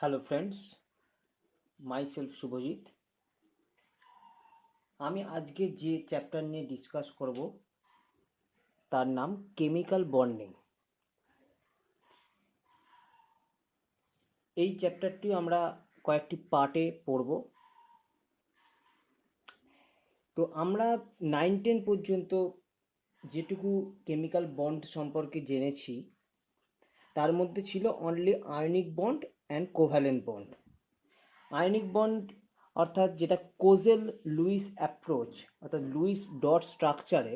Hello friends, myself Subhajit. আমি আজকে যে চ্যাপ্টার নিয়ে ডিসকাস করব তার নাম কেমিক্যাল বন্ডিং। এই চ্যাপ্টারটি আমরা কয়েকটি পার্টে পড়ব। তো আমরা 9-10 পর্যন্ত যেটুকু কেমিক্যাল বন্ড সম্পর্কে জেনেছি তার মধ্যে ছিল only ionic bond and covalent bond. Ionic bond অর্থাৎ যেটা কোজেল লুইস অ্যাপ্রোচ অর্থাৎ লুইস ডট স্ট্রাকচারে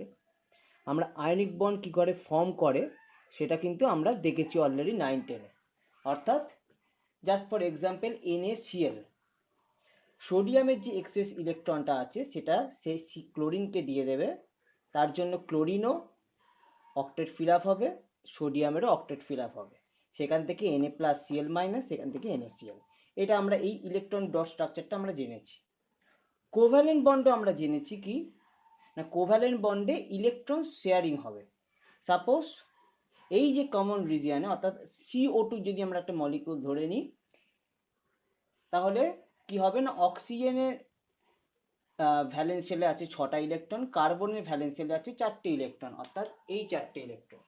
আমরা আয়নিক বন্ড কী করে ফর্ম করে সেটা কিন্তু আমরা দেখেছি অলরেডি 9-10-এ। অর্থাৎ জাস্ট ফর এক্সাম্পল NaCl, সোডিয়ামের যে এক্সেস ইলেকট্রনটা আছে সেটা সেই ক্লোরিনকে দিয়ে দেবে, তার জন্য ক্লোরিনও অক্টেট ফিল আপ হবে, সোডিয়ামেরও অক্টেট ফিল আপ হবে, সেখান থেকে Na+Cl-, সেখান থেকে NaCl। এটা আমরা এই ইলেকট্রন ডট স্ট্রাকচারটা আমরা জেনেছি। কোভ্যালেন্ট বন্ডও আমরা জেনেছি কি না, কোভ্যালেন্ট বন্ডে ইলেকট্রন শেয়ারিং হবে। সাপোজ এই যে কমন রিজিয়নে অর্থাৎ CO2 যদি আমরা একটা মলিকিউল ধরে নিই, তাহলে কি হবে না, অক্সিজেনের ভ্যালেন্স শেলে আছে 6টা ইলেকট্রন, কার্বনের ভ্যালেন্স শেলে আছে 4টে ইলেকট্রন, অর্থাৎ এই 4টে electron,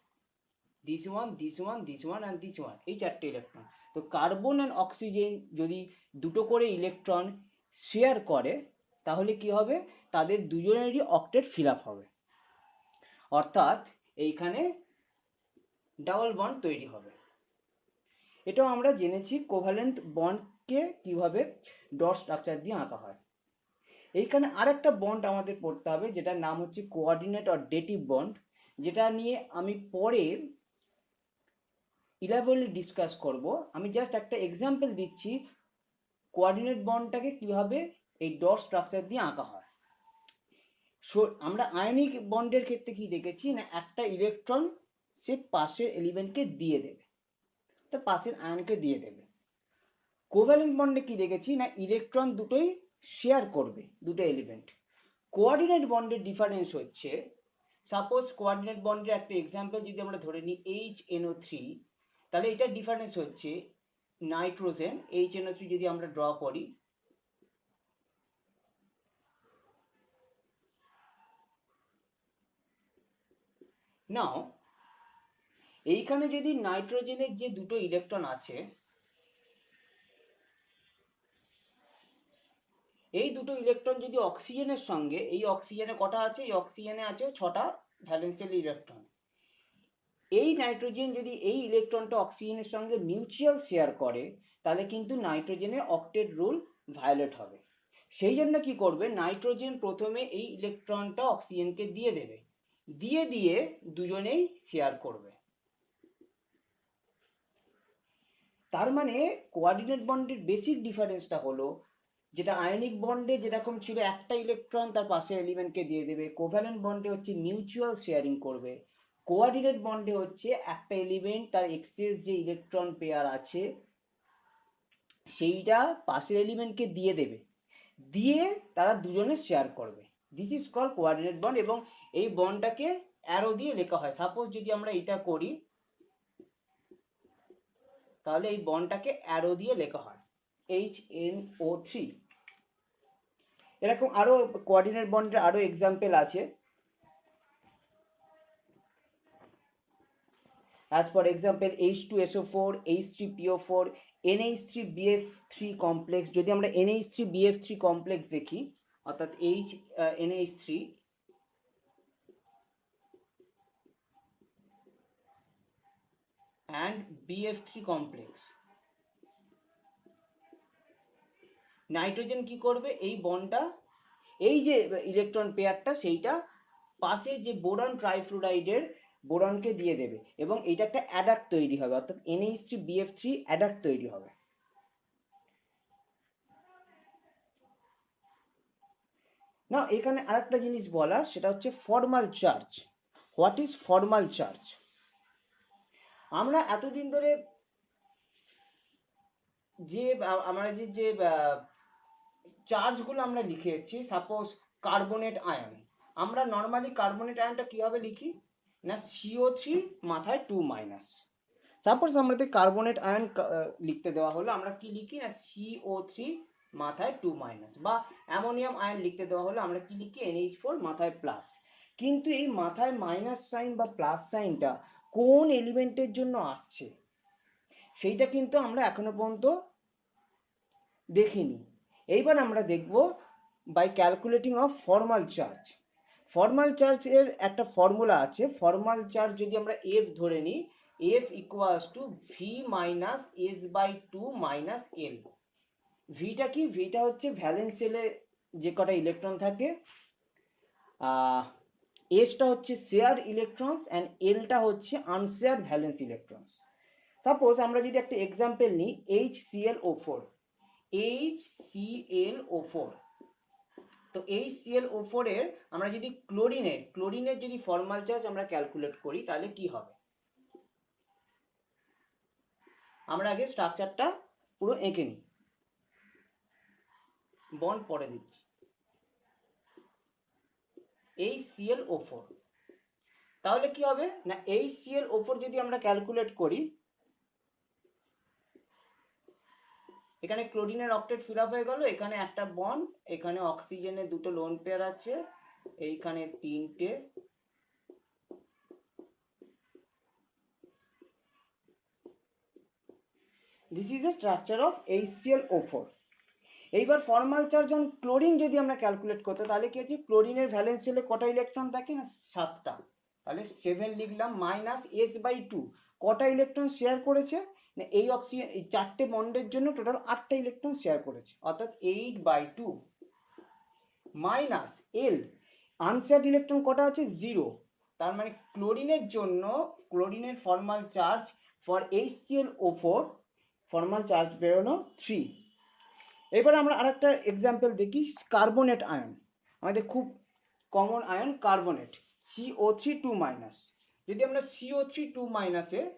this one this one this one and this one, এই 4টে ইলেকট্রন। তো কার্বন অ্যান্ড অক্সিজেন যদি দুটো করে ইলেকট্রন শেয়ার করে তাহলে কি হবে, তাদের দুজনেরই অক্টেট ফিল আপ হবে, অর্থাৎ এইখানে ডাবল বন্ড তৈরি হবে। এটাও আমরা জেনেছি কোভ্যালেন্ট বন্ডকে কিভাবে ডট স্ট্রাকচার দিয়ে আঁকা হয়। এইখানে আরেকটা বন্ড আমাদের পড়তে হবে যেটার নাম হচ্ছে কোঅর্ডিনেট অর ডেটিভ বন্ড, যেটা নিয়ে আমি পরে ইলাবোরেটলি ডিসকাস করব। আমি জাস্ট একটা এক্সাম্পল দিচ্ছি কোঅর্ডিনেট বন্ডটাকে কিভাবে এই ডট স্ট্রাকচার দিয়ে আঁকা হয়। আমরা আয়নিক বন্ডের ক্ষেত্রে কি দেখেছি না, একটা ইলেকট্রন সে পাশের এলিমেন্টকে দিয়ে দেবে, তো পাশের আয়নকে দিয়ে দেবে। কোভ্যালেন্ট বন্ডে কি দেখেছি না, ইলেকট্রন দুটোই শেয়ার করবে, দুটো এলিমেন্ট। কোঅর্ডিনেট বন্ডের ডিফারেন্স হচ্ছে, সাপোজ কোঅর্ডিনেট বন্ডের একটা এক্সাম্পল যদি আমরা ধরে নিই HNO3, তাহলে এটার ডিফারেন্স হচ্ছে নাইট্রোজেন HNO3 যদি আমরা ড্র করি, নাও এইখানে যদি নাইট্রোজেনের যে দুটো ইলেকট্রন আছে, এই দুটো ইলেকট্রন যদি অক্সিজেনের সঙ্গে, এই অক্সিজেনে কটা আছে, এই অক্সিজেনে আছে 6টা ভ্যালেন্সিয়াল ইলেকট্রন, এই নাইট্রোজেন যদি এই ইলেকট্রনটা অক্সিজেনের সঙ্গে মিউচুয়াল শেয়ার করে তাহলে কিন্তু নাইট্রোজেনের অক্টেট রুল ভায়োলেট হবে। সেই জন্য কি করবে, নাইট্রোজেন প্রথমে এই ইলেকট্রনটা অক্সিজেনকে দিয়ে দেবে, দিয়ে দিয়ে দুজনেই শেয়ার করবে। তার মানে কোঅর্ডিনেট বন্ডের বেসিক ডিফারেন্সটা হলো, যেটা আয়নিক বন্ডে যেরকম ছিল একটা ইলেকট্রন তার পাশের এলিমেন্টকে দিয়ে দেবে, কোভ্যালেন্ট বন্ডে হচ্ছে মিউচুয়াল শেয়ারিং করবে। কোঅর্ডিনেট বন্ডে হচ্ছে একটা এলিমেন্ট তার এক্সেস যে ইলেকট্রন পেয়ার আছে সেইটা পাশের এলিমেন্টকে দিয়ে দেবে, দিয়ে তারা দুজনে শেয়ার করবে। This is call coordinate bond, এবং এই বন্ডটাকে অ্যারো দিয়ে লেখা হয়। সাপোজ যদি আমরা এটা করি তাহলে এই বন্ডটাকে অ্যারো দিয়ে লেখা হয় HNO3। এরকম আরো কোঅর্ডিনেট বন্ডের আরো এক্সাম্পল আছে। As for example H2SO4, H3PO4, NH3BF3 complex, যদি আমরা NH3BF3 কমপ্লেক্স দেখি, অর্থাৎ NH3 and BF3 complex, nitrogen কি করবে, এই বন্ডটা, এই যে ইলেকট্রন পেয়ারটা সেইটা পাশে যে বোরন ট্রাইফ্লুরাইডের বোরনকে দিয়ে দেবে, এবং এটা একটা অ্যাডাক্ট তৈরি হবে, অর্থাৎ NH3BF3 অ্যাডাক্ট তৈরি হবে। না, এখানে আরেকটা জিনিস বলার, সেটা হচ্ছে formal charge. What is formal charge? আমরা এতদিন ধরে যে আমরা যে চার্জগুলো আমরা লিখে এসেছি, সাপোজ কার্বনেট আয়ন, আমরা নর্মালি কার্বনেট আয়নটা কিভাবে লিখি না, CO3 মাথায় 2-। সাপোজ আমাদের কার্বনেট আয়ন লিখতে দেওয়া হলো, আমরা কি লিখি না CO3 মাথায় 2 বা অ্যামোনিয়াম আয়ন লিখতে দেওয়া হলো, আমরা কি লিখি NH4 মাথায় প্লাস। কিন্তু এই মাথায় মাইনাস সাইন বা প্লাস সাইনটা কোন এলিমেন্টের জন্য আসছে সেইটা কিন্তু আমরা এখনো পর্যন্ত দেখিনি। এইবার আমরা দেখব by calculating of formal charge. Formal চার্জের একটা ফর্মুলা আছে। ফর্মাল চার্জ যদি আমরা এফ ধরে নিই, F equals to V minus S by two minus L. ভিটা কি? ভিটা হচ্ছে ভ্যালেন্স সেলে যে কটা ইলেকট্রন থাকে, এসটা হচ্ছে শেয়ার ইলেকট্রনস অ্যান্ড এলটা হচ্ছে আনশেয়ার ভ্যালেন্স ইলেকট্রনস। সাপোজ আমরা যদি একটা এক্সাম্পল নিই HClO4, HClO4, তো HClO4 এর আমরা যদি ক্লোরিনের যদি ফর্মাল চার্জ আমরা ক্যালকুলেট করি তাহলে কি হবে? আমরা আগে স্ট্রাকচারটা পুরো এঁকে নিই, বন্ড পরে দিচ্ছি। HClO4, তাহলে কি হবে না HClO4 যদি আমরা ক্যালকুলেট করি, এখানে ক্লোরিনের অক্টেট ফিল আপ হয়ে গেল, এখানে একটা বন্ড, এখানে অক্সিজেনের দুটো লোন পেয়ার আছে, এইখানে তিনটে, this is the structure of HClO4। এইবার ফর্মাল চার্জ অন ক্লোরিন যদি আমরা ক্যালকুলেট করতে, তাহলে কি হচ্ছে ক্লোরিনের ভ্যালেন্স সেলে কটা ইলেকট্রন থাকে না 7টা, তাহলে 7 লিখলাম মাইনাস এস বাই টু, কটা ইলেকট্রন শেয়ার করেছে না এই অক্সিজেন, এই 4টে বন্ডের জন্য টোটাল 8টা ইলেকট্রন শেয়ার করেছে, অর্থাৎ 8/2 মাইনাস এল, আনশেয়ার্ড ইলেকট্রন কটা আছে 0, তার মানে ক্লোরিনের জন্য ক্লোরিনের formal charge for HClO4 formal charge বেরোনো 3। এবার আমরা আরেকটা এক্সাম্পল দেখি, কার্বনেট আয়ন, আমাদের খুব কমন আয়ন কার্বনেট, CO3 2-। যদি আমরা CO3 2-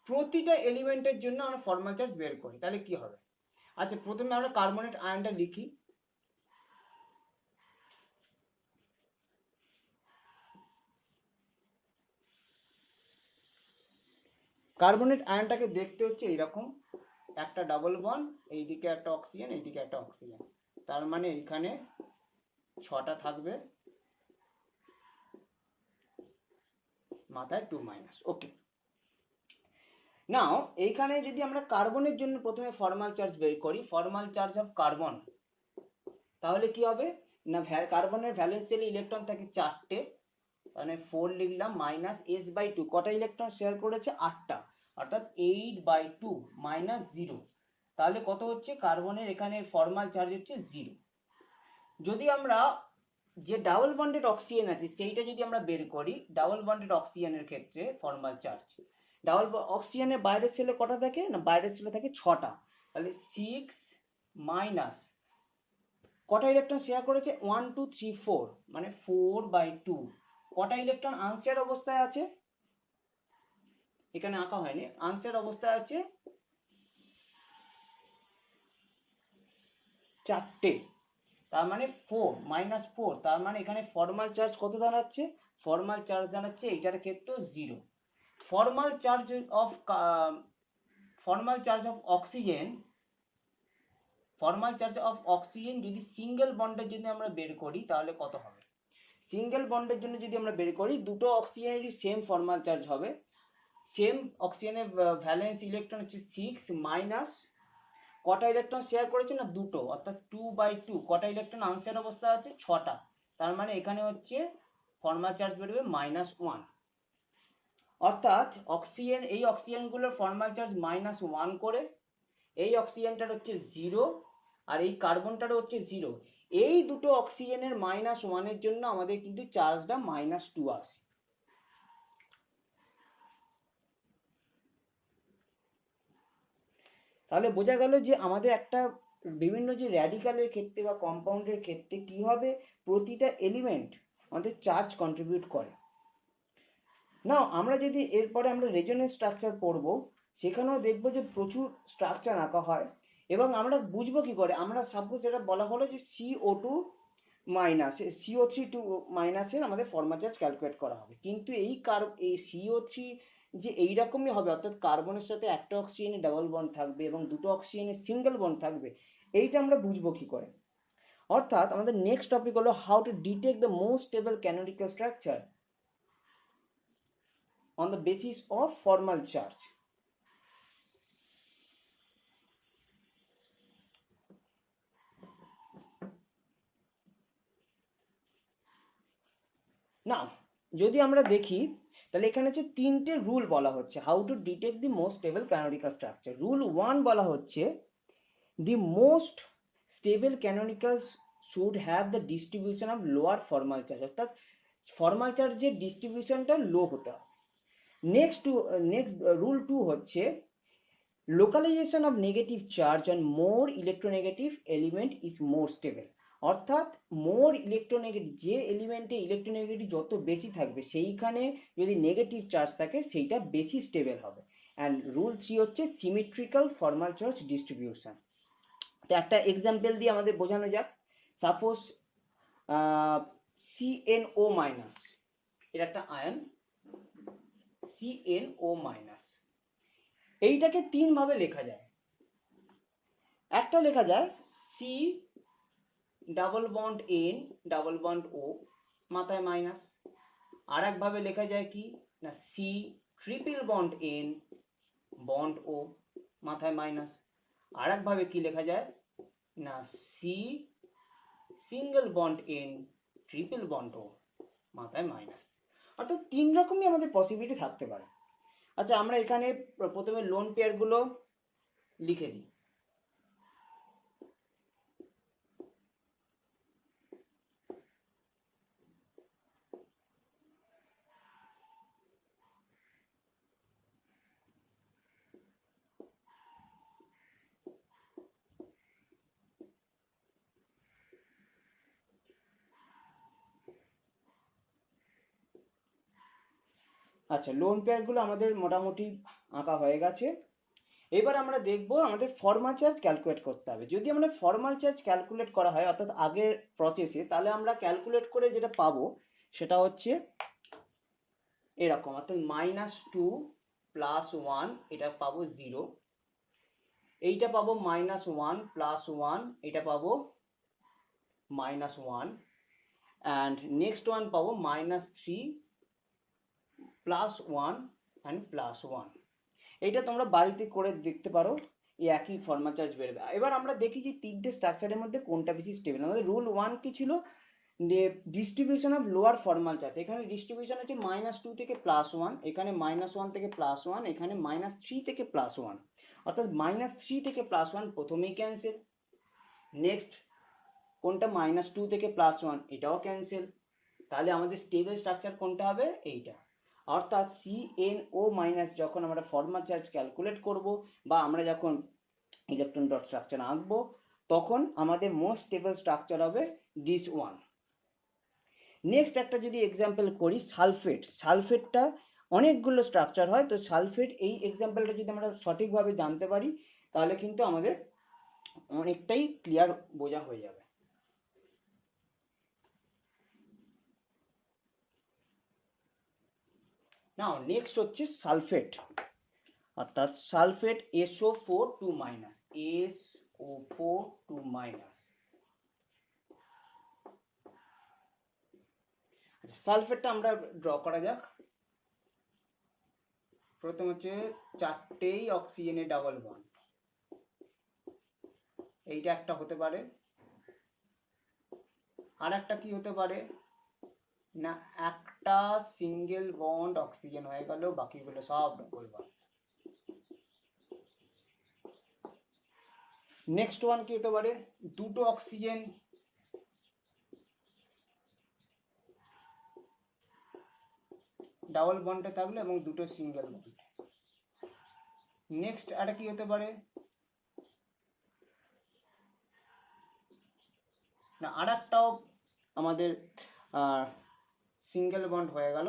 প্রতিটা এলিমেন্টের জন্য আমরা ফর্মাল চার্জ বের করি তাহলে কি হবে? আচ্ছা, প্রথমে আমরা কার্বনেট আয়নটা লিখি। কার্বনেট আয়নটাকে দেখতে হচ্ছে এইরকম, একটা ডাবল বন্ড, এইদিকে একটা অক্সিজেন, এইদিকে একটা অক্সিজেন, তার মানে এখানে 6টা থাকবে, মাথায় 2-। ওকে, নাও এইখানে যদি আমরা কার্বনের জন্য প্রথমে ফর্মাল চার্জ বের করি, ফর্মাল চার্জ অফ কার্বন, তাহলে কি হবে না কার্বনের ভ্যালেন্স সেলে ইলেকট্রন থাকে 4টে, মানে 4 লিখলাম মাইনাস এস বাই টু, কটা ইলেকট্রন শেয়ার করেছে 8টা, অর্থাৎ 8/2 মাইনাস 0, তাহলে কত হচ্ছে কার্বনের এখানে ফর্মাল চার্জ হচ্ছে 0। যদি আমরা যে ডাবল বন্ডেড অক্সিজেন আছে সেইটা যদি আমরা বের করি, ডাবল বন্ডেড অক্সিজেনের ক্ষেত্রে ফর্মাল চার্জ, ডাবল অক্সিজেনের বাইরের সেলে কটা থাকে না বাইরের সেলে থাকে 6টা, তাহলে 6 মাইনাস কটা ইলেকট্রন শেয়ার করেছে 1 2 3 4, মানে 4/2, কটা ইলেকট্রন আনশেয়ার অবস্থায় আছে, এখানে আঁকা হয়নি, আনশেয়ার অবস্থায় আছে 4টে, তার মানে 4 - 4, তার মানে এখানে ফর্মাল চার্জ কত দাঁড়াচ্ছে? ফর্মাল চার্জ দাঁড়াচ্ছে এইটার ক্ষেত্রে 0। Formal charge of oxygen, formal charge of oxygen যদি সিঙ্গেল বন্ডের জন্য আমরা বের করি তাহলে কত হবে? সিঙ্গেল বন্ডের জন্য যদি আমরা বের করি, দুটো অক্সিজেনেরই সেম ফর্মাল চার্জ হবে, সেম অক্সিজেনের ভ্যালেন্স ইলেকট্রন হচ্ছে 6 মাইনাস কটা ইলেকট্রন শেয়ার করেছে না 2টো, অর্থাৎ 2/2, কটা ইলেকট্রন আনশেয়ার অবস্থা আছে 6টা, তার মানে এখানে হচ্ছে ফর্মাল চার্জ বেরোবে -1, অর্থাৎ অক্সিজেন, এই অক্সিজেনগুলোর ফর্মাল চার্জ -1 করে, এই অক্সিজেনটার হচ্ছে 0 আর এই কার্বনটারও হচ্ছে 0, এই দুটো অক্সিজেনের -1-এর জন্য আমাদের কিন্তু চার্জটা -2 আসে। তাহলে বোঝা গেল যে আমাদের একটা বিভিন্ন যে র্যাডিক্যালের ক্ষেত্রে বা কম্পাউন্ডের ক্ষেত্রে কিভাবে প্রতিটা এলিমেন্ট আমাদের চার্জ কন্ট্রিবিউট করে। না আমরা যদি এরপরে আমরা রেজোনেন্স স্ট্রাকচার পড়বো, সেখানেও দেখবো যে প্রচুর স্ট্রাকচার আঁকা হয়, এবং আমরা বুঝবো কি করে, আমরা সাপোজ এটা বলা হলো যে CO3 2- আমাদের ফর্মাল চার্জ ক্যালকুলেট করা হবে, কিন্তু এই CO3 যে এইরকমই হবে, অর্থাৎ কার্বনের সাথে একটা অক্সিজেনের ডাবল বন্ড থাকবে এবং দুটো অক্সিজেনের সিঙ্গেল বন্ড থাকবে, এইটা আমরা বুঝবো কি করে? অর্থাৎ আমাদের নেক্সট টপিক হলো how to detect the most stable canonical structure on the basis of formal charge. না, যদি আমরা দেখি তাহলে এখানে হচ্ছে তিনটে রুল বলা হচ্ছে how to detect the most stable canonical structure. Rule 1 বলা হচ্ছে the most stable canonicals should have the distribution of lower formal charge, অর্থাৎ ফর্মাল চার্জের ডিস্ট্রিবিউশনটা লো হতে হবে। নেক্সট রুল 2 হচ্ছে localisation of negative charge on more electronegative element is more stable, অর্থাৎ more electronegative, যে এলিমেন্টে ইলেকট্রোনেগেটিভ যত বেশি থাকবে সেইখানে যদি নেগেটিভ চার্জ থাকে সেইটা বেশি স্টেবল হবে। অ্যান্ড রুল 3 হচ্ছে সিমেট্রিক্যাল ফর্মাল চার্জ ডিস্ট্রিবিউশন। তো একটা এক্সাম্পল দিয়ে আমাদের বোঝানো যাক। সাপোজ CnO মাইনাস, এটা একটা আয়ন CnO মাইনাস, এইটাকে তিন ভাবে লেখা যায়। একটা লেখা যায় C double bond N double bond O মাথায় মাইনাস। আর একভাবে লেখা যায় কি না C triple bond N bond O মাথায় মাইনাস। আর একভাবে কি লেখা যায় না C single bond N triple bond O মাথায় মাইনাস। অর্থাৎ তিন রকমই আমাদের পসিবিলিটি থাকতে পারে। আচ্ছা, আমরা এখানে প্রথমে লোন পেয়ারগুলো লিখে দিই। আচ্ছা, লোন পেয়ারগুলো আমাদের মোটামুটি আঁকা হয়ে গেছে। এবার আমরা দেখব আমাদের ফর্মাল চার্জ ক্যালকুলেট করতে হবে। যদি আমরা ফর্মাল চার্জ ক্যালকুলেট করা হয় অর্থাৎ আগের প্রসেসে, তাহলে আমরা ক্যালকুলেট করে যেটা পাবো সেটা হচ্ছে এরকম, অর্থাৎ -2 + 1 এটা পাবো 0, এইটা পাবো -1 + 1 এটা পাবো -1, অ্যান্ড নেক্সট ওয়ান পাবো -3 + 1 অ্যান্ড +1। এইটা তোমরা বাড়িতে করে দেখতে পারো, এই একই ফর্মাল চার্জ বেরোবে। এবার আমরা দেখি যে তিনটে স্ট্রাকচারের মধ্যে কোনটা বেশি স্টেবল। আমাদের রুল 1 কি ছিল, যে distribution of lower formal charge. এখানে ডিস্ট্রিবিউশন হচ্ছে -2 থেকে +1, এখানে -1 থেকে +1, এখানে -3 থেকে +1, অর্থাৎ -3 থেকে +1 প্রথমেই ক্যান্সেল। নেক্সট কোনটা -2 থেকে +1 এটাও ক্যান্সেল। তাহলে আমাদের স্টেবল স্ট্রাকচার কোনটা হবে, এইটা। অর্থাৎ CnO মাইনাস যখন আমরা ফর্মাল চার্জ ক্যালকুলেট করব বা আমরা যখন ইলেকট্রন ডট স্ট্রাকচার আঁকবো, তখন আমাদের মোস্ট স্টেবল স্ট্রাকচার হবে দিস ওয়ান। নেক্সট একটা যদি এক্সাম্পল করি, সালফেট। সালফেটটা অনেকগুলো স্ট্রাকচার হয়, তো সালফেট এই এক্সাম্পলটা যদি আমরা সঠিকভাবে জানতে পারি তাহলে কিন্তু আমাদের অনেকটাই ক্লিয়ার বোঝা হয়ে যাবে। নাও নেক্সট হচ্ছে সালফেট, অর্থাৎ sulphate SO4 2 minus, SO4 2 minus. সালফেটটা আমরা ড্র করা যাক। প্রথম হচ্ছে চারটেই অক্সিজেনের ডাবল বন্ড, এইটা একটা হতে পারে। আর একটা কি হতে পারে না একটা সিঙ্গেল বন্ড অক্সিজেন হয়ে গেল, বাকিগুলো সব ডাবল বন্ড। নেক্সট ওয়ান কি হতে পারে, দুটো অক্সিজেন ডাবল বন্ডে থাকলো এবং দুটো সিঙ্গেল বন্ড। নেক্সট আর কি হতে পারে না আর একটাও আমাদের সিঙ্গেল বন্ড হয়ে গেল,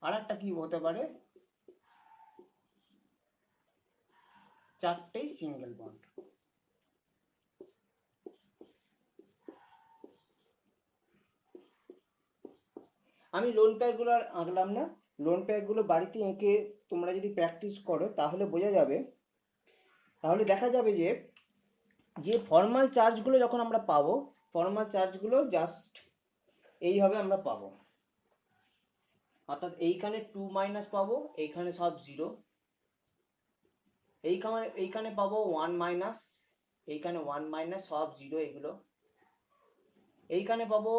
আর একটা কি হতে পারে চারটেই সিঙ্গেল বন্ড। আমি লোন প্যাকগুলো আর আঁকলাম না, লোন প্যাকগুলো বাড়িতে এঁকে তোমরা যদি প্র্যাকটিস করো তাহলে বোঝা যাবে, তাহলে দেখা যাবে যে যে ফর্মাল চার্জগুলো যখন আমরা পাবো, ফর্মাল চার্জগুলো জাস্ট এইভাবে আমরা পাবো, অর্থাৎ এইখানে 2 মাইনাস পাবো, এইখানে সব জিরো, এইখানে পাবো 1 মাইনাস, এইখানে 1 মাইনাস সব জিরো এগুলো, এইখানে পাবো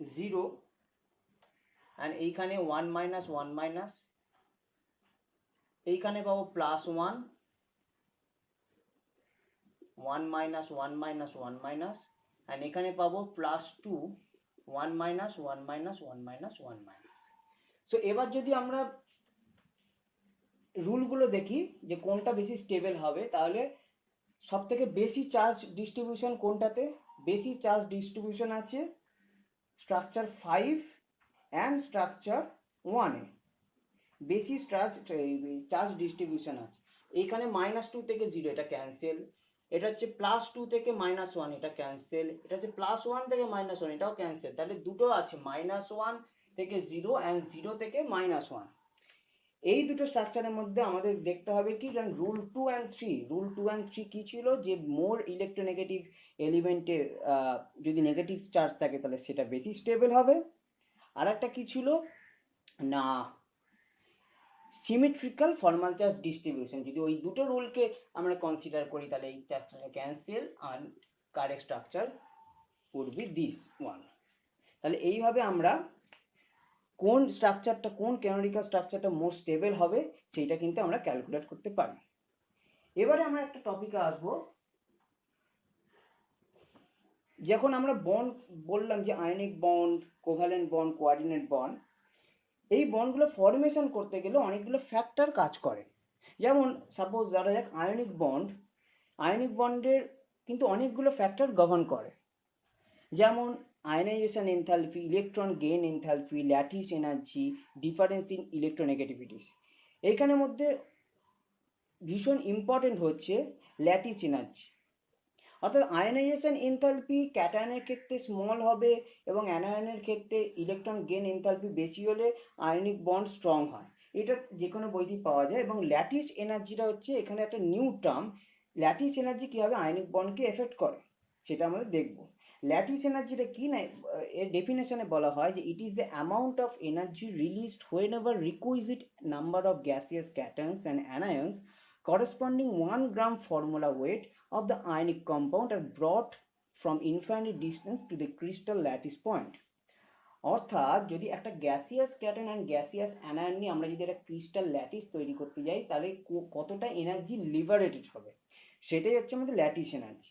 0 অ্যান্ড এইখানে 1 মাইনাস 1 মাইনাস, এইখানে পাবো plus 1, 1 minus 1 minus 1 minus, and এখানে পাবো plus 2, 1 minus 1 minus 1 minus 1 minus. So এবার যদি আমরা রুলগুলো দেখি যে কোনটা বেশি স্টেবল হবে, তাহলে সব থেকে বেশি চার্জ ডিস্ট্রিবিউশন কোনটাতে, বেশি চার্জ ডিস্ট্রিবিউশন আছে স্ট্রাকচার 5 অ্যান্ড স্ট্রাকচার 1-এ বেশি চার্জ ডিস্ট্রিবিউশন আছে। এইখানে -2 থেকে 0 এটা ক্যান্সেল, এটা হচ্ছে +2 থেকে -1 এটা ক্যান্সেল, এটা হচ্ছে +1 থেকে -1 এটাও ক্যান্সেল, তাহলে দুটো আছে -1 থেকে 0 অ্যান্ড 0 থেকে -1। এই দুটো স্ট্রাকচারের মধ্যে আমাদের দেখতে হবে কি, কারণ রুল 2 অ্যান্ড 3, রুল 2 অ্যান্ড 3 কি ছিল, যে মোর ইলেকট্রোনেগেটিভ এলিমেন্টের যদি নেগেটিভ চার্জ থাকে তাহলে সেটা বেশি স্টেবল হবে, আর একটা কি ছিল না সিমেট্রিক্যাল ফর্মাল চার্জ ডিস্ট্রিবিউশন। যদি ওই দুটো রুলকে আমরা কনসিডার করি তাহলে এই চ্যাপ্টারটা ক্যান্সেল আর correct structure would be this one. তাহলে এইভাবে আমরা কোন স্ট্রাকচারটা, কোন ক্যানোনিক্যাল স্ট্রাকচারটা মোর স্টেবল হবে সেইটা কিন্তু আমরা ক্যালকুলেট করতে পারি। এবারে আমরা একটা টপিকে আসবো, যখন আমরা বন্ড বললাম যে ionic bond, covalent bond, coordinate bond, এই বন্ডগুলো ফর্মেশন করতে গেলে অনেকগুলো ফ্যাক্টর কাজ করে। যেমন সাপোজ ধরা যাক আয়নিক বন্ড, আয়নিক বন্ডের কিন্তু অনেকগুলো ফ্যাক্টর গভর্ন করে, যেমন ionisation enthalpy, electron gain enthalpy, lattice energy, difference in electronegativities. এইখানের মধ্যে ভীষণ ইম্পর্টেন্ট হচ্ছে ল্যাটিস এনার্জি, অর্থাৎ আয়নাইজেশন এনথালপি ক্যাটায়নের ক্ষেত্রে স্মল হবে এবং অ্যানায়নের ক্ষেত্রে ইলেকট্রন গেইন এনথালপি বেশি হলে আয়নিক বন্ড স্ট্রং হয়, এটা যে কোনো বইতেই পাওয়া যায়। এবং ল্যাটিস এনার্জিটা হচ্ছে এখানে একটা নিউ টার্ম, ল্যাটিস এনার্জি কীভাবে আয়নিক বন্ডকে এফেক্ট করে সেটা আমরা দেখব। ল্যাটিস এনার্জিটা কি না, এর ডেফিনেশনে বলা হয় যে it is the amount of energy released whenever requisite number of gaseous cations and anions corresponding 1 gram formula weight of the ionic compound are brought from infinite distance to the crystal lattice point। অর্থাৎ যদি একটা gaseous cation and gaseous anion নিয়ে আমরা যদি একটা crystal lattice তৈরি করতে যাই তাহলে কতটা এনার্জি লিবারেটেড হবে, সেটাই হচ্ছে আমাদের ল্যাটিস এনার্জি।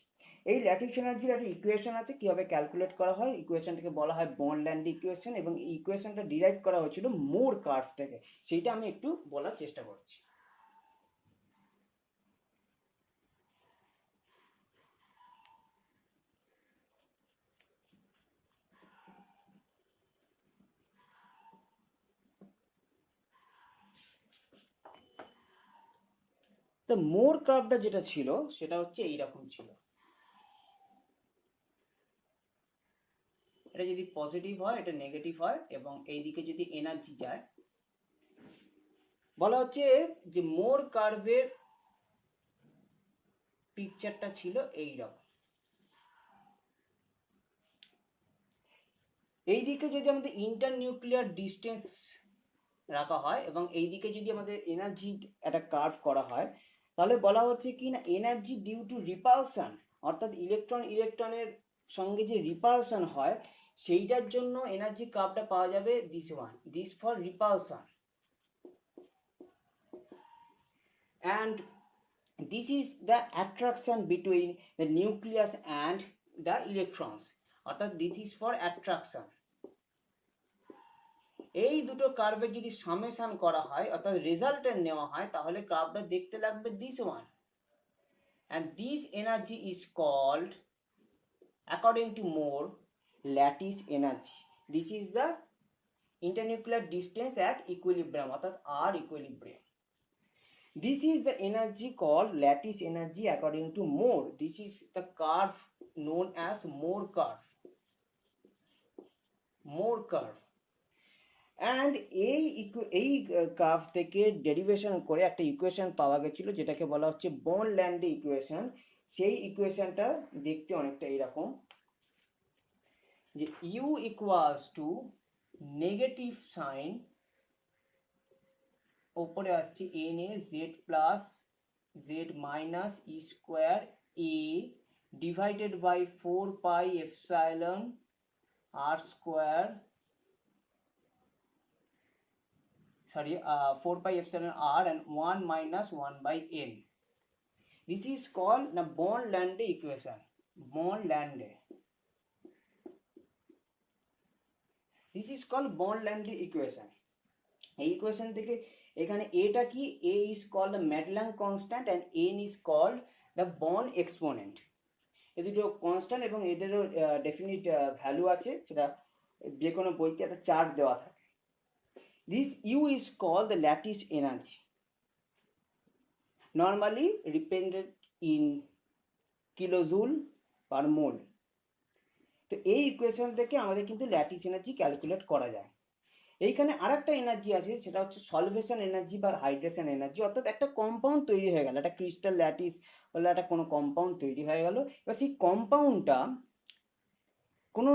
এই ল্যাটিস এনার্জির একটা ইকুয়েশন আছে, কীভাবে ক্যালকুলেট করা হয়, ইকুয়েশনটাকে বলা হয় বন্ড-ল্যান্ড ইকুয়েশন, এবং এই ইকুয়েশনটা ডিরাইভ করা হয়েছিল মোর কার্ভ থেকে, সেইটা আমি একটু বলার চেষ্টা করছি। তো মোর কার্ভটা যেটা ছিল সেটা হচ্ছে এইরকম ছিল, এটা যদি পজিটিভ হয় এটা নেগেটিভ হয় এবং এইদিকে যদি এনার্জি যায়, বলা হচ্ছে যে মোর কার্ভের পিকচারটা ছিল এইরকম। এইদিকে যদি আমাদের ইন্টারনিউক্লিয়ার ডিস্টেন্স রাখা হয় এবং এইদিকে যদি আমাদের এনার্জি একটা কার্ভ করা হয়, তাহলে বলা হচ্ছে কি না এনার্জি ডিউ টু রিপালশন, অর্থাৎ ইলেকট্রনের সঙ্গে যে রিপালশন হয় সেইটার জন্য এনার্জি কার্ভটা পাওয়া যাবে this one, this for repulsion, and this is the attraction between the nucleus and the electrons, অর্থাৎ this is for attraction। এই দুটো কার্ভের যদি সামেশন করা হয় অর্থাৎ রেজাল্টেন্ট নেওয়া হয় তাহলে কার্ভটা দেখতে লাগবে this one, and this energy is called according to Moore lattice energy. this is the internuclear distance at equilibrium, অর্থাৎ R equilibrium। This is the energy called lattice energy according to Moore. This is the curve known as Moore curve. More curve. And এই curve থেকে derivation করে একটা equation পাওয়া গেছিল যেটাকে বলা হচ্ছে বর্ন ল্যান্ডে ইকুয়েশন। সেই ইকুয়েশনটা দেখতে অনেকটা এরকম, যে U equals to negative sign, ওপরে আসছে N A Z plus Z minus E square A divided by 4 pi epsilon R square, sorry, 4 pi epsilon r and 1 minus 1 by n. This is called the Born-Lande equation. Born-Lande. This is called Born-Lande equation. এই equation থেকে এখানে এটা কি, a is called the Madelung constant and n is called the Born exponent. এই দুটো constant এবং এদেরও definite value আছে, সেটা যে কোনো বইতে একটা চার্ট দেওয়া থাকে। This U is called the lattice energy, normally represented in kilojoule per mole. তো এই ইকুয়েশন থেকে আমাদের কিন্তু ল্যাটিস এনার্জি ক্যালকুলেট করা যায়। এইখানে আরেকটা এনার্জি আছে, সেটা হচ্ছে সলভেশন এনার্জি বা হাইড্রেশন এনার্জি। অর্থাৎ একটা কম্পাউন্ড তৈরি হয়ে গেল, একটা ক্রিস্টাল ল্যাটিস হলে একটা কোনো কম্পাউন্ড তৈরি হয়ে গেল, এবার সেই কম্পাউন্ডটা কোনো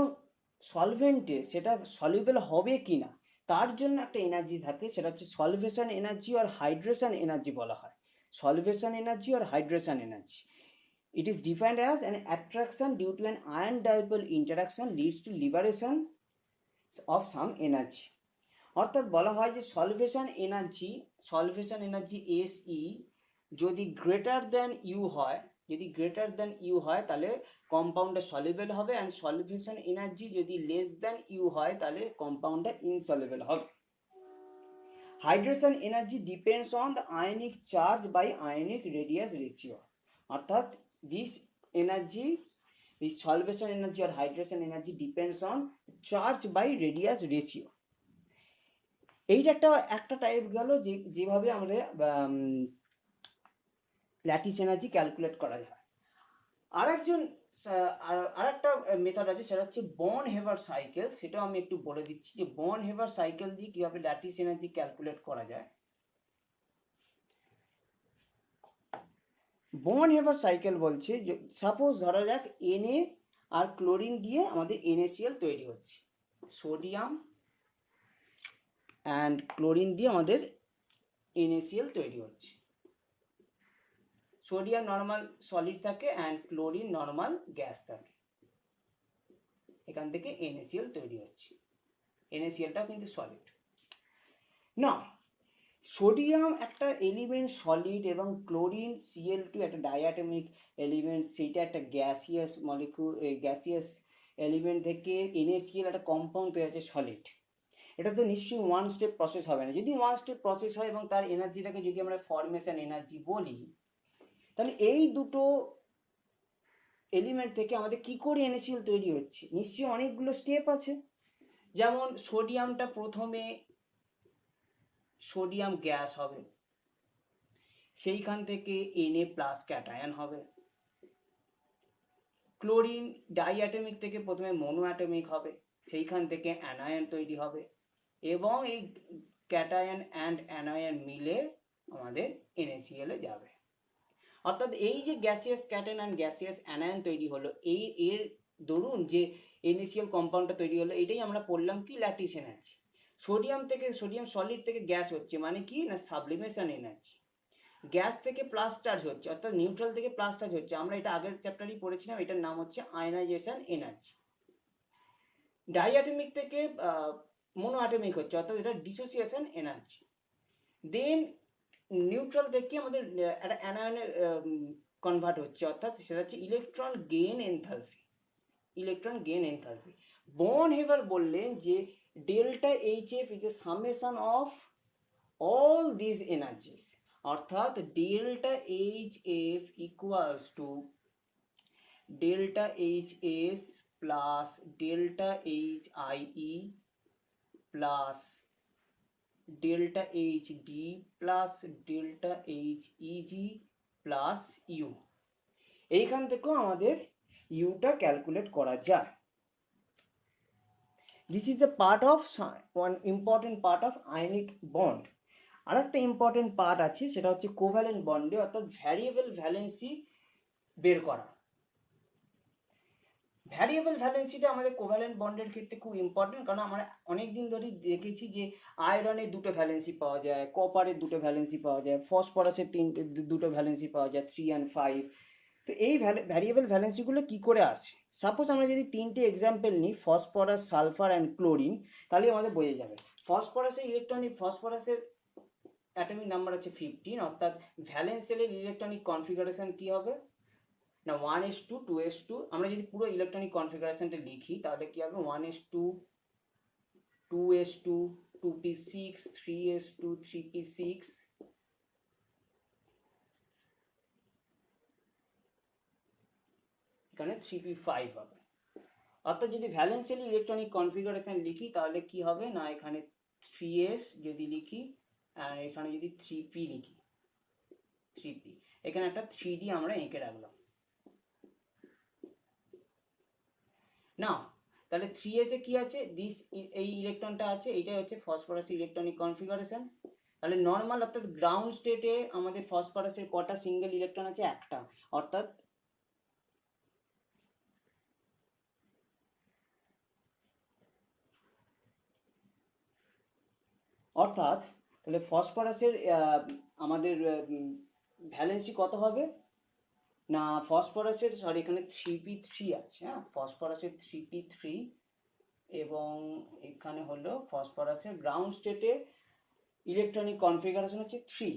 সলভেন্টে সেটা সলিউবল হবে কি না তার জন্য একটা এনার্জি থাকে, সেটা হচ্ছে সলভেশন এনার্জি আর হাইড্রেশন এনার্জি বলা হয়। সলভেশন এনার্জি আর hydration energy, it is defined as an attraction due to an ion dipole interaction leads to liberation of some energy. অর্থাৎ বলা হয় যে সলভেশন এনার্জি SE যদি গ্রেটার দ্যান ইউ হয়, যদি গ্রেটার দ্যান ইউ হয় তাহলে কম্পাউন্ডটা সলিউবল হবে, অ্যান্ড সলভেশন এনার্জি যদি লেস দ্যান ইউ হয় তাহলে কম্পাউন্ডটা ইনসলিউবল হবে। Hydration energy depends on the ionic charge by ionic radius ratio. অর্থাৎ this energy, this solvation energy or hydration energy depends on charge by radius ratio. এইটা একটা type গেল যেভাবে আমরা ল্যাটিস এনার্জি ক্যালকুলেট করা যায়। আরেকটা মেথড আছে, সেটা হচ্ছে বর্ন হেভার সাইকেল। সেটাও আমি একটু বলে দিচ্ছি যে বর্ন হেভার সাইকেল দিয়ে কিভাবে ল্যাটিস এনার্জি ক্যালকুলেট করা যায়। বর্ন হেভার সাইকেল বলছে, সাপোজ ধরা যাক Na আর ক্লোরিন দিয়ে আমাদের NaCl তৈরি হচ্ছে, সোডিয়াম অ্যান্ড ক্লোরিন দিয়ে আমাদের NaCl তৈরি হচ্ছে। সোডিয়াম নর্মাল সলিড থাকে অ্যান্ড ক্লোরিন নর্মাল গ্যাস থাকে, এখান থেকে NaCl তৈরি হচ্ছে। NaClটাও কিন্তু সলিড না। সোডিয়াম একটা এলিমেন্ট সলিড এবং ক্লোরিন Cl2 একটা ডাইঅ্যাটমিক এলিমেন্ট, সেইটা একটা গ্যাসিয়াস মলিকিউল, গ্যাসিয়াস এলিমেন্ট থেকে NaCl একটা কম্পাউন্ড তৈরি হচ্ছে সলিড। এটা তো নিশ্চয়ই ওয়ান স্টেপ প্রসেস হবে না। যদি ওয়ান স্টেপ প্রসেস হয় এবং তার এনার্জিটাকে যদি আমরা ফরমেশন এনার্জি বলি, তাহলে এই দুটো এলিমেন্ট থেকে আমাদের কি করে NaCl তৈরি হচ্ছে, নিশ্চয়ই অনেকগুলো স্টেপ আছে। যেমন সোডিয়ামটা প্রথমে সোডিয়াম গ্যাস হবে, সেইখান থেকে Na প্লাস ক্যাটায়ন হবে। ক্লোরিন ডাইঅ্যাটমিক থেকে প্রথমে মনোঅ্যাটমিক হবে, সেইখান থেকে অ্যানায়ন তৈরি হবে, এবং এই ক্যাটায়ন অ্যান্ড অ্যানায়ন মিলে আমাদের NaCl এ যাবে। অর্থাৎ এই যে gaseous cation and gaseous anion তৈরি হলো, এর দরুন যে NaCl কম্পাউন্ডটা তৈরি হলো, এটাই আমরা পড়লাম কি ল্যাটিস এনার্জি। সোডিয়াম সলিড থেকে গ্যাস হচ্ছে মানে কি না সাবলিমেশন এনার্জি। গ্যাস থেকে প্লাস চার্জ হচ্ছে, অর্থাৎ নিউট্রাল থেকে প্লাস চার্জ হচ্ছে, আমরা এটা আগের চ্যাপ্টারই পড়েছিলাম, এটার নাম হচ্ছে আয়নাইজেশন এনার্জি। ডাইঅ্যাটমিক থেকে মোনোঅ্যাটমিক হচ্ছে, অর্থাৎ এটা ডিসোসিয়েশন এনার্জি। দেন নিউট্রাল থেকে আমাদের একটা অ্যানায়নে কনভার্ট হচ্ছে, অর্থাৎ সেটা হচ্ছে electron gain enthalpy. Born Haber বললেন যে delta HF is a summation of all this energies, অর্থাৎ delta HF equals to delta HS plus delta HIE plus delta HD plus delta HEG plus U। এইখান থেকেও আমাদের ইউটা calculate করা যায়। This is a part of one important part of ionic bond. আর একটা important part আছে, সেটা হচ্ছে কোভ্যালেন্ট বন্ডে, অর্থাৎ ভ্যারিয়েবল ভ্যালেন্সি বের করা। ভ্যারিয়েবল ভ্যালেন্সিটা আমাদের কোভ্যালেন্ট বন্ডের ক্ষেত্রে খুব ইম্পর্টেন্ট, কারণ আমরা অনেক দিন ধরেই দেখেছি যে আয়রনের দুটো ভ্যালেন্সি পাওয়া যায়, কপারের দুটো ভ্যালেন্সি পাওয়া যায়, ফসফরাসের দুটো ভ্যালেন্সি পাওয়া যায়, 3 and 5। তো এই ভ্যারিয়েবল ভ্যালেন্সিগুলো কি করে আসে? সাপোজ আমরা যদি তিনটে এক্সাম্পল নিই, ফসফরাস, সালফার অ্যান্ড ক্লোরিন, তাহলে আমাদের বোঝা যাবে। ফসফরাসের অ্যাটমিক নাম্বার হচ্ছে 15, অর্থাৎ ভ্যালেন্স সেলের ইলেকট্রনিক কনফিগারেশন কি হবে না 1s2 2s2। আমরা যদি পুরো ইলেকট্রনিক কনফিগারেশনটা লিখি তাহলে কি হবে 1s2 2s2 2p6 3s2 3p6, এখানে 3p5 হবে। অর্থাৎ যদি ভ্যালেন্স সেল ইলেকট্রনিক কনফিগারেশন লিখি তাহলে কি হবে না এখানে 3s যদি লিখি, আর এখানে যদি 3p লিখি, 3p, এখানে একটা 3d আমরা এঁকে রাখলাম না। তাহলে 3s এ কি আছে, এই ইলেকট্রনটা আছে, এইটাই হচ্ছে ফসফরাস ইলেকট্রনিক কনফিগারেশন। তাহলে নর্মাল অর্থাৎ গ্রাউন্ড স্টেটে আমাদের ফসফরাসের কটা সিঙ্গেল ইলেকট্রন আছে? একটা। অর্থাৎ অর্থাৎ তাহলে ফসফরাসের আমাদের ভ্যালেন্সি কত হবে না, ফসফরাসের সরি এখানে 3p3 আছে, হ্যাঁ ফসফরাসের 3p3, এবং এখানে হলো ফসফরাসের গ্রাউন্ড স্টেটে ইলেকট্রনিক কনফিগারেশন হচ্ছে 3।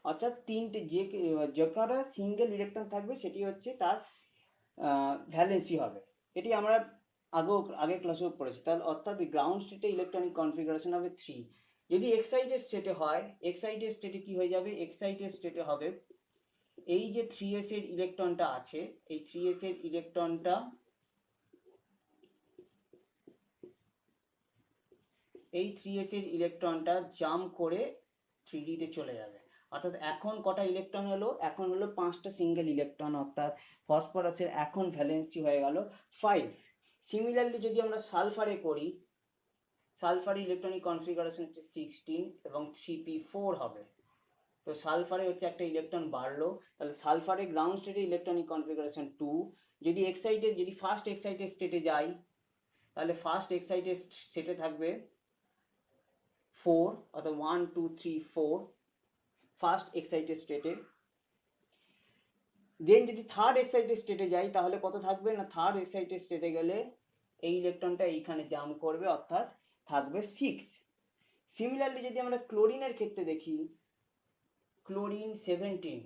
অর্থাৎ তিনটে যে কটা সিঙ্গেল ইলেকট্রন থাকবে সেটি হচ্ছে তার ভ্যালেন্সি হবে। এটি আমরা আগের ক্লাসেও পড়েছি। তাহলে অর্থাৎ গ্রাউন্ড স্টেটে ইলেকট্রনিক কনফিগারেশন হবে 3। যদি এক্সাইটেড স্টেটে হয়, এক্সাইটেড স্টেটে কি হয়ে যাবে, এক্সাইটেড স্টেটে হবে এই যে 3s এর ইলেকট্রনটা আছে, এই 3s এর ইলেকট্রনটা এই 3s এর ইলেকট্রনটা জাম্প করে 3d তে চলে যাবে। অর্থাৎ এখন কটা ইলেকট্রন হলো, এখন হলো 5টা সিঙ্গেল ইলেকট্রন, অর্থাৎ ফসফরাসের এখন ভ্যালেন্সি হয়ে গেল 5। সিমিলারলি যদি আমরা সালফারে করি, সালফার ইলেকট্রনিক কনফিগারেশন হচ্ছে 16 এবং 3p4 হবে। তো সালফারে হচ্ছে একটা ইলেকট্রন বাড়লো, তাহলে সালফারে গ্রাউন্ড স্টেটে ইলেকট্রনিক কনফিগারেশন 2। যদি ফার্স্ট এক্সাইটেড স্টেটে যাই তাহলে ফার্স্ট এক্সাইটেড স্টেটে থাকবে 4, অর্থাৎ 1 2 3 4 ফার্স্ট এক্সাইটেড স্টেটে। দেন যদি থার্ড এক্সাইটেড স্টেটে যাই তাহলে কত থাকবে না, থার্ড এক্সাইটেড স্টেটে গেলে এই ইলেকট্রনটা এইখানে জাম্প করবে, অর্থাৎ থাকবে 6। সিমিলারলি যদি আমরা ক্লোরিনের ক্ষেত্রে দেখি, ক্লোরিন 17,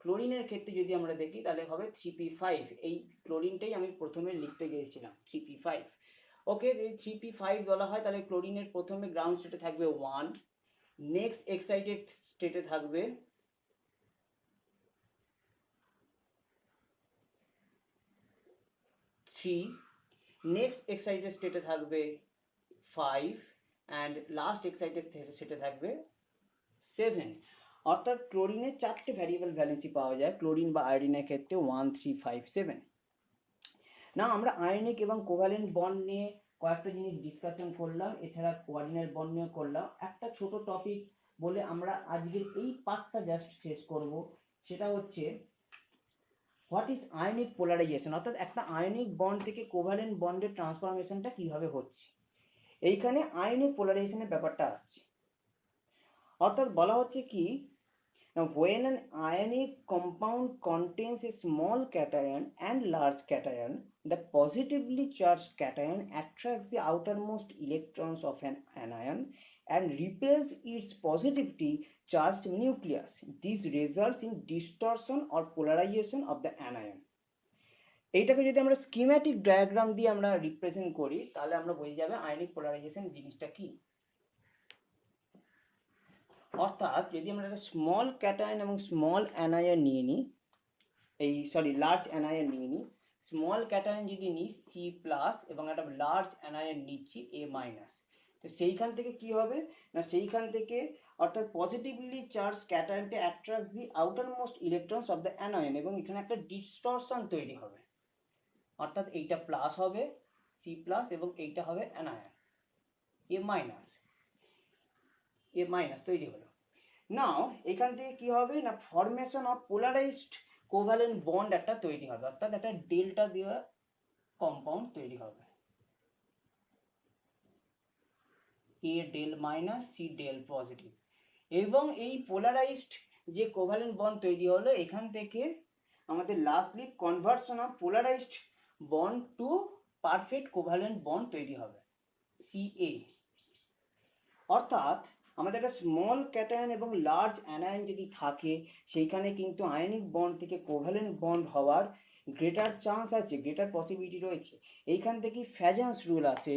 ক্লোরিনের ক্ষেত্রে যদি আমরা দেখি তাহলে হবে 3p5। এই ক্লোরিনটাই আমি প্রথমে লিখতে গিয়েছিলাম 3p5। ওকে, যদি 3p5 বলা হয় তাহলে ক্লোরিনের প্রথমে গ্রাউন্ড স্টেটে থাকবে 1, নেক্সট এক্সাইটেড স্টেটে থাকবে 3, নেক্সট এক্সাইটেড স্টেটে থাকবে 5, অ্যান্ড লাস্ট এক্সাইটেড স্টেটে থাকবে 7। অর্থাৎ ক্লোরিনের 4টে ভ্যারিয়েবল ভ্যালেন্সি পাওয়া যায় ক্লোরিন বা আয়োডিনের ক্ষেত্রে 1 3 5 7। না আমরা আয়নিক এবং কোভ্যালেন্ট বন্ড নিয়ে কয়েকটা জিনিস ডিসকাশন করলাম, এছাড়া কোঅর্ডিনেট বন্ড নিয়ে করলাম। একটা ছোট টপিক বলে আমরা আজকের এই পার্টটা জাস্ট শেষ করব, সেটা হচ্ছে হোয়াট ইজ আয়নিক পোলারাইজেশন, অর্থাৎ একটা আয়নিক বন্ড থেকে কোভ্যালেন্ট বন্ডের ট্রান্সফরমেশনটা কিভাবে হচ্ছে। এইখানে আয়নিক পোলারাইজেশনের ব্যাপারটা আসছে। অর্থাৎ বলা হচ্ছে কি, now when an ionic compound contains a small cation and large cation, the positively charged cation attracts the outermost electrons of an anion and repels its positively charged nucleus. This results in distortion or polarization of the anion. এইটাকে যদি আমরা schematic diagram দিয়ে আমরা represent করি তাহলে আমরা বুঝে যাবে আয়নিক পোলারাইজেশন জিনিসটা কি। অর্থাৎ যদি আমরা একটা স্মল ক্যাটায়ন এবং স্মল অ্যানায়ন নিয়ে নিই, লার্জ অ্যানায়ন নিয়ে নিই, স্মল ক্যাটায়ন যদি নিই C+ এবং একটা লার্জ অ্যানায়ন নিচ্ছি A-, তো সেইখান থেকে কি হবে না, সেইখান থেকে অর্থাৎ পজিটিভলি চার্জ ক্যাটায়নটা attract the outermost electrons of the anion, এবং এখানে একটা ডিস্টরশন তৈরি হবে। অর্থাৎ এইটা প্লাস হবে সি প্লাস এবং এইটা হবে অ্যানায়ন এ মাইনাস তৈরি হলো। নাও এখান থেকে কি হবে না formation of polarised covalent bond একটা তৈরি হবে, অর্থাৎ একটা ডেল্টা দেওয়া কম্পাউন্ড তৈরি হবে, A del minus C del positive. এবং এই পোলারাইজড যে কোভ্যালেন্ট বন্ড তৈরি হলো এখান থেকে আমাদের lastly conversion of polarized bond to perfect covalent bond তৈরি হবে, সিএ। অর্থাৎ আমাদের একটা স্মল ক্যাটায়ন এবং লার্জ অ্যানায়ন যদি থাকে সেইখানে কিন্তু আয়নিক বন্ড থেকে কোভ্যালেন্ট বন্ড হওয়ার গ্রেটার চান্স আছে, গ্রেটার পসিবিলিটি রয়েছে। এইখান থেকে ফ্যাজান্স রুল আসে।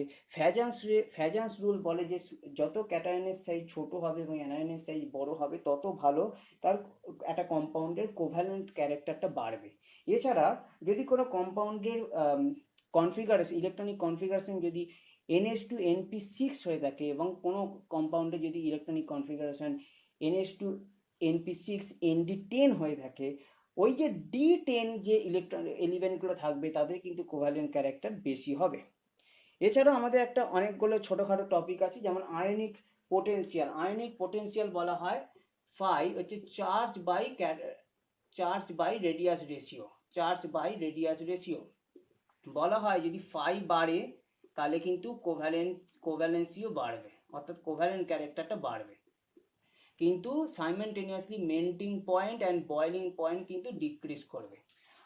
ফ্যাজান্স রুল বলে যে যত ক্যাটায়নের সাইজ ছোট হবে এবং অ্যানায়নের সাইজ বড় হবে তত ভালো তার একটা কম্পাউন্ডের কোভ্যালেন্ট ক্যারেক্টারটা বাড়বে। এছাড়া যদি কোনো কম্পাউন্ডের কনফিগারেশন, ইলেকট্রনিক কনফিগারেশন যদি NH2 NP6 হয়ে থাকে এবং কোনো কম্পাউন্ডে যদি electronic configuration NH2 NP6 ND10 হয়ে থাকে, ওই যে D10 যে ইলেকট্রন এলিমেন্টগুলো থাকবে তাদের কিন্তু কোভ্যালেন্ট ক্যারেক্টার বেশি হবে। এছাড়াও আমাদের একটা অনেকগুলো ছোটোখাটো টপিক আছে, যেমন আয়নিক পোটেনশিয়াল। আয়নিক পোটেনশিয়াল বলা হয় ফাই হচ্ছে charge by radius ratio, charge by radius ratio. বলা হয় যদি ফাই বাড়ে তাহলে কিন্তু কোভ্যালেন্সিও বাড়বে, অর্থাৎ কোভ্যালেন্ট ক্যারেক্টারটা বাড়বে, কিন্তু simultaneously melting point and boiling point কিন্তু ডিক্রিজ করবে।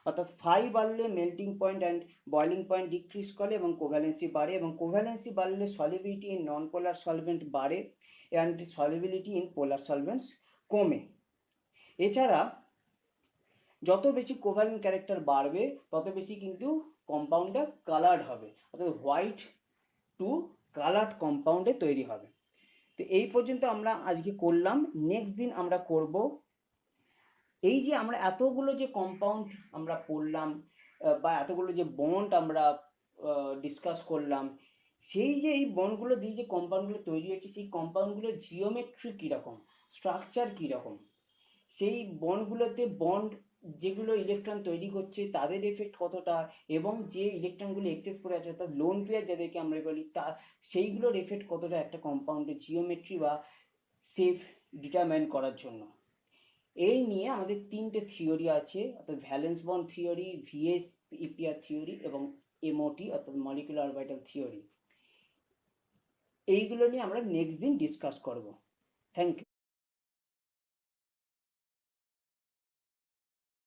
অর্থাৎ ফাই বাড়লে melting point and boiling point decrease করে এবং কোভ্যালেন্সি বাড়ে, এবং কোভ্যালেন্সি বাড়লে solubility in non polar solvent বাড়ে অ্যান্ড সলিবিলিটি ইন পোলার সলভেন্টস কমে। এছাড়া যত বেশি কোভ্যালেন্ট ক্যারেক্টার বাড়বে তত বেশি কিন্তু কম্পাউন্ডটা কালার্ড হবে, অর্থাৎ হোয়াইট টু কালার্ড কম্পাউন্ডে তৈরি হবে। তো এই পর্যন্ত আমরা আজকে করলাম। নেক্সট দিন আমরা করব এই যে আমরা এতগুলো যে কম্পাউন্ড আমরা পড়লাম বা এতগুলো যে বন্ড আমরা ডিসকাস করলাম, সেই যে এই বন্ডগুলো দিয়ে যে কম্পাউন্ডগুলো তৈরি হচ্ছে সেই কম্পাউন্ডগুলোর জিওমেট্রি কীরকম, স্ট্রাকচার কীরকম, সেই বন্ডগুলোতে বন্ড যেগুলো ইলেকট্রন তৈরি করছে তাদের এফেক্ট কতটা, এবং যে ইলেকট্রনগুলো এক্সেস করে আছে অর্থাৎ লোন পেয়ার যাদেরকে আমরা বলি তা সেইগুলোর এফেক্ট কতটা একটা কম্পাউন্ডের জিওমেট্রি বা শেপ ডিটারমাইন করার জন্য। এই নিয়ে আমাদের তিনটে থিওরি আছে, অর্থাৎ valence bond theory, VS EPR theory এবং এমওটি অর্থাৎ মলিকুলার অরবিটাল থিওরি। এইগুলো নিয়ে আমরা নেক্সট দিন ডিসকাস করব। Thank you.